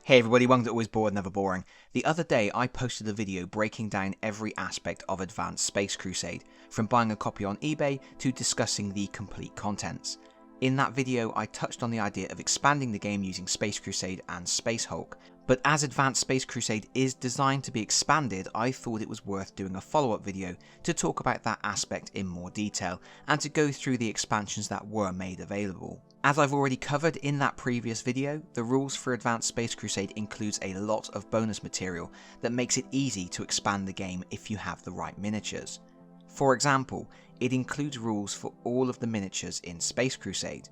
Hey everybody, welcome to Always Bored, Never Boring. The other day I posted a video breaking down every aspect of Advanced Space Crusade, from buying a copy on eBay to discussing the complete contents. In that video I touched on the idea of expanding the game using Space Crusade and Space Hulk, but as Advanced Space Crusade is designed to be expanded, I thought it was worth doing a follow-up video to talk about that aspect in more detail, and to go through the expansions that were made available. As I've already covered in that previous video, the rules for Advanced Space Crusade includes a lot of bonus material that makes it easy to expand the game if you have the right miniatures. For example, it includes rules for all of the miniatures in Space Crusade.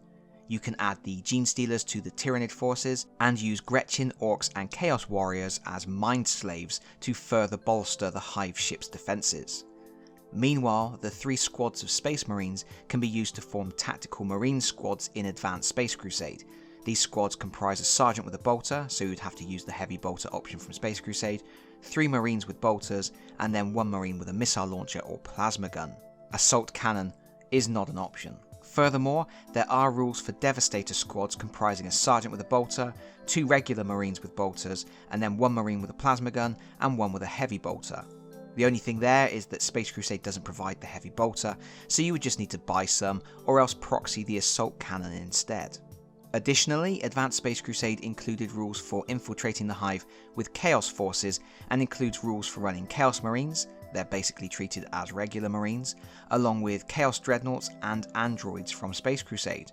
You can add the Genestealers to the Tyranid forces, and use Gretchin, Orcs and Chaos Warriors as mind slaves to further bolster the Hive ship's defences. Meanwhile, the 3 squads of Space Marines can be used to form tactical Marine squads in Advanced Space Crusade. These squads comprise a Sergeant with a bolter, so you'd have to use the heavy bolter option from Space Crusade, 3 Marines with bolters, and then 1 Marine with a missile launcher or plasma gun. Assault cannon is not an option. Furthermore, there are rules for Devastator squads comprising a Sergeant with a bolter, 2 regular Marines with bolters, and then 1 Marine with a plasma gun and 1 with a heavy bolter. The only thing there is that Space Crusade doesn't provide the heavy bolter, so you would just need to buy some, or else proxy the assault cannon instead. Additionally, Advanced Space Crusade included rules for infiltrating the Hive with Chaos forces, and includes rules for running Chaos Marines, they're basically treated as regular Marines, along with Chaos Dreadnoughts and Androids from Space Crusade.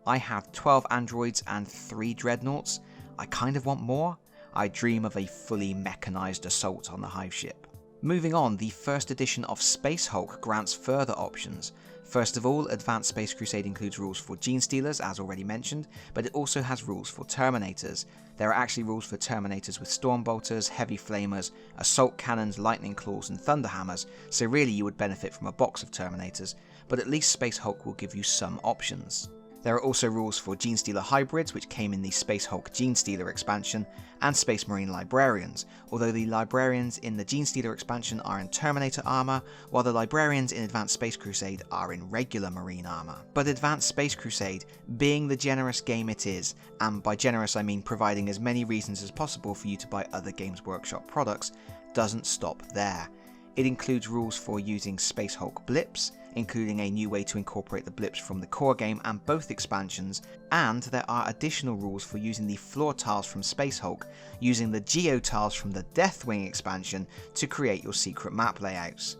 I have 12 Androids and 3 Dreadnoughts. I kind of want more. I dream of a fully mechanised assault on the Hive ship. Moving on, the first edition of Space Hulk grants further options. First of all, Advanced Space Crusade includes rules for Genestealers, as already mentioned, but it also has rules for Terminators. There are actually rules for Terminators with Stormbolters, Heavy Flamers, Assault Cannons, Lightning Claws and Thunder Hammers, so really you would benefit from a box of Terminators, but at least Space Hulk will give you some options. There are also rules for Genestealer hybrids, which came in the Space Hulk Genestealer expansion, and Space Marine librarians, although the librarians in the Genestealer expansion are in Terminator armour, while the librarians in Advanced Space Crusade are in regular Marine armour. But Advanced Space Crusade, being the generous game it is, and by generous I mean providing as many reasons as possible for you to buy other Games Workshop products, doesn't stop there. It includes rules for using Space Hulk blips, including a new way to incorporate the blips from the core game and both expansions, and there are additional rules for using the floor tiles from Space Hulk, using the geo tiles from the Deathwing expansion to create your secret map layouts.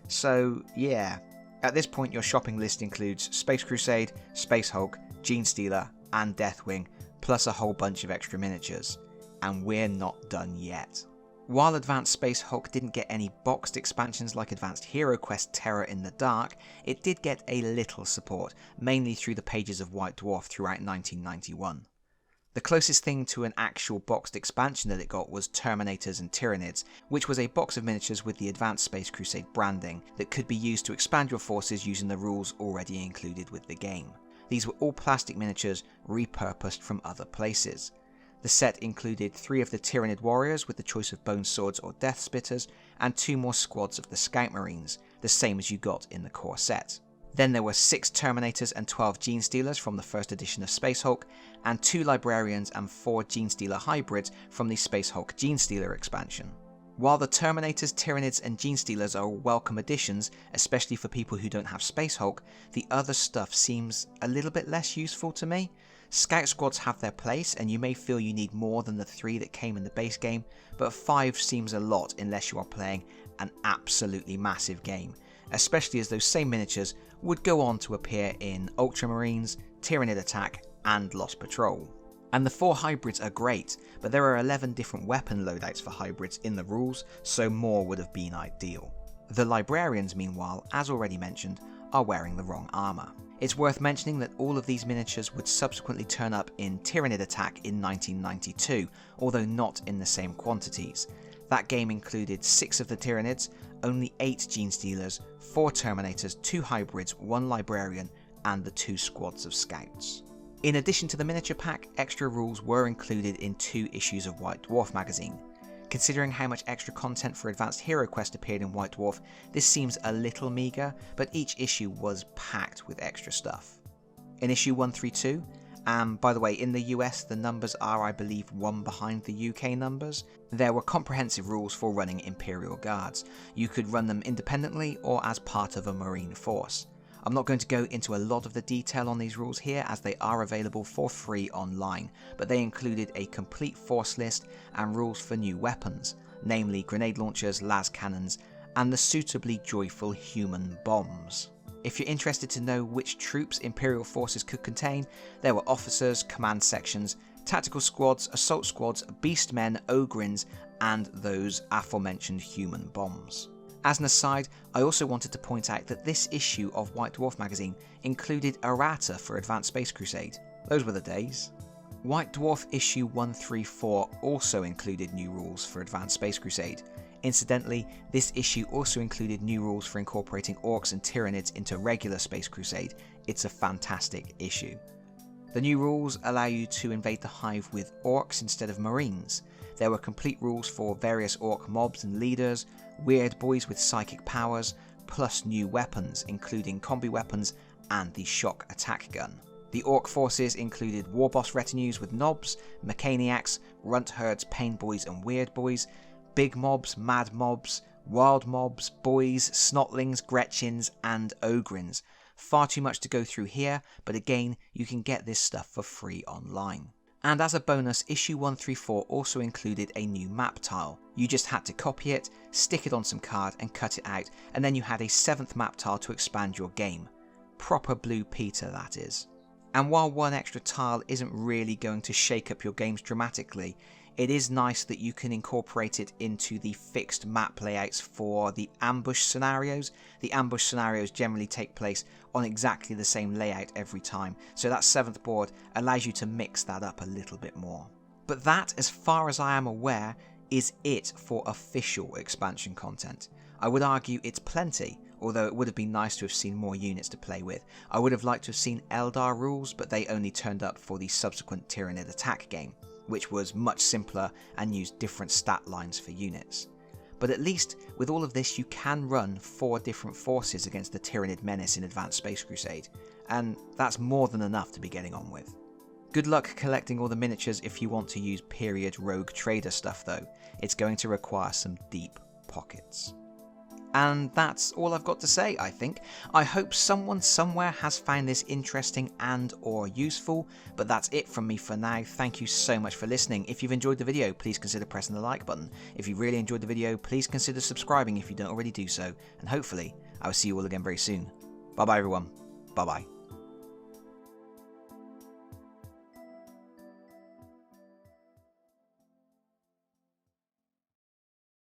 So yeah, at this point your shopping list includes Space Crusade, Space Hulk, Genestealer and Deathwing, plus a whole bunch of extra miniatures. And we're not done yet. While Advanced Space Hulk didn't get any boxed expansions like Advanced Hero Quest Terror in the Dark, it did get a little support, mainly through the pages of White Dwarf throughout 1991. The closest thing to an actual boxed expansion that it got was Terminators and Tyranids, which was a box of miniatures with the Advanced Space Crusade branding that could be used to expand your forces using the rules already included with the game. These were all plastic miniatures repurposed from other places. The set included 3 of the Tyranid warriors with the choice of bone swords or death spitters, and 2 more squads of the Scout Marines, the same as you got in the core set. Then there were 6 Terminators and 12 Genestealers from the first edition of Space Hulk, and 2 Librarians and 4 Genestealer hybrids from the Space Hulk Genestealer expansion. While the Terminators, Tyranids and Genestealers are welcome additions, especially for people who don't have Space Hulk, the other stuff seems a little bit less useful to me. Scout squads have their place, and you may feel you need more than the 3 that came in the base game, but 5 seems a lot unless you are playing an absolutely massive game, especially as those same miniatures would go on to appear in Ultramarines, Tyranid Attack and Lost Patrol. And the 4 hybrids are great, but there are 11 different weapon loadouts for hybrids in the rules, so more would have been ideal. The Librarians, meanwhile, as already mentioned, are wearing the wrong armour. It's worth mentioning that all of these miniatures would subsequently turn up in Tyranid Attack in 1992, although not in the same quantities. That game included 6 of the Tyranids, only 8 Genestealers, 4 Terminators, 2 hybrids, 1 Librarian, and the 2 squads of Scouts. In addition to the miniature pack, extra rules were included in 2 issues of White Dwarf magazine. Considering how much extra content for Advanced Hero Quest appeared in White Dwarf, this seems a little meagre, but each issue was packed with extra stuff. In issue 132, And by the way, in the US, the numbers are, I believe, one behind the UK numbers. There were comprehensive rules for running Imperial Guards. You could run them independently or as part of a Marine force. I'm not going to go into a lot of the detail on these rules here, as they are available for free online, but they included a complete force list and rules for new weapons, namely grenade launchers, las cannons, and the suitably joyful human bombs. If you're interested to know which troops Imperial forces could contain, there were officers, command sections, tactical squads, assault squads, beastmen, ogrins, and those aforementioned human bombs. As an aside, I also wanted to point out that this issue of White Dwarf magazine included errata for Advanced Space Crusade. Those were the days. White Dwarf issue 134 also included new rules for Advanced Space Crusade. Incidentally, this issue also included new rules for incorporating orcs and tyranids into regular Space Crusade. It's a fantastic issue. The new rules allow you to invade the Hive with orcs instead of marines. There were complete rules for various orc mobs and leaders, weird boys with psychic powers, plus new weapons including combi weapons and the shock attack gun. The orc forces included warboss retinues with knobs, mechaniacs, runt herds, pain boys and weird boys, big mobs, mad mobs, wild mobs, boys, snotlings, gretchins, and ogrins. Far too much to go through here, but again, you can get this stuff for free online. And as a bonus, issue 134 also included a new map tile. You just had to copy it, stick it on some card and cut it out, and then you had a 7th map tile to expand your game. Proper Blue Peter, that is. And while one extra tile isn't really going to shake up your games dramatically, it is nice that you can incorporate it into the fixed map layouts for the ambush scenarios. The ambush scenarios generally take place on exactly the same layout every time, so that 7th board allows you to mix that up a little bit more. But that, as far as I am aware, is it for official expansion content. I would argue it's plenty, although it would have been nice to have seen more units to play with. I would have liked to have seen Eldar rules, but they only turned up for the subsequent Tyranid attack game, which was much simpler and used different stat lines for units. But at least with all of this you can run 4 different forces against the Tyranid menace in Advanced Space Crusade, and that's more than enough to be getting on with. Good luck collecting all the miniatures if you want to use period rogue trader stuff though. It's going to require some deep pockets. And that's all I've got to say, I think. I hope someone somewhere has found this interesting and or useful, but that's it from me for now. Thank you so much for listening. If you've enjoyed the video, please consider pressing the like button. If you really enjoyed the video, please consider subscribing if you don't already do so, and hopefully I will see you all again very soon. Bye bye everyone. Bye bye.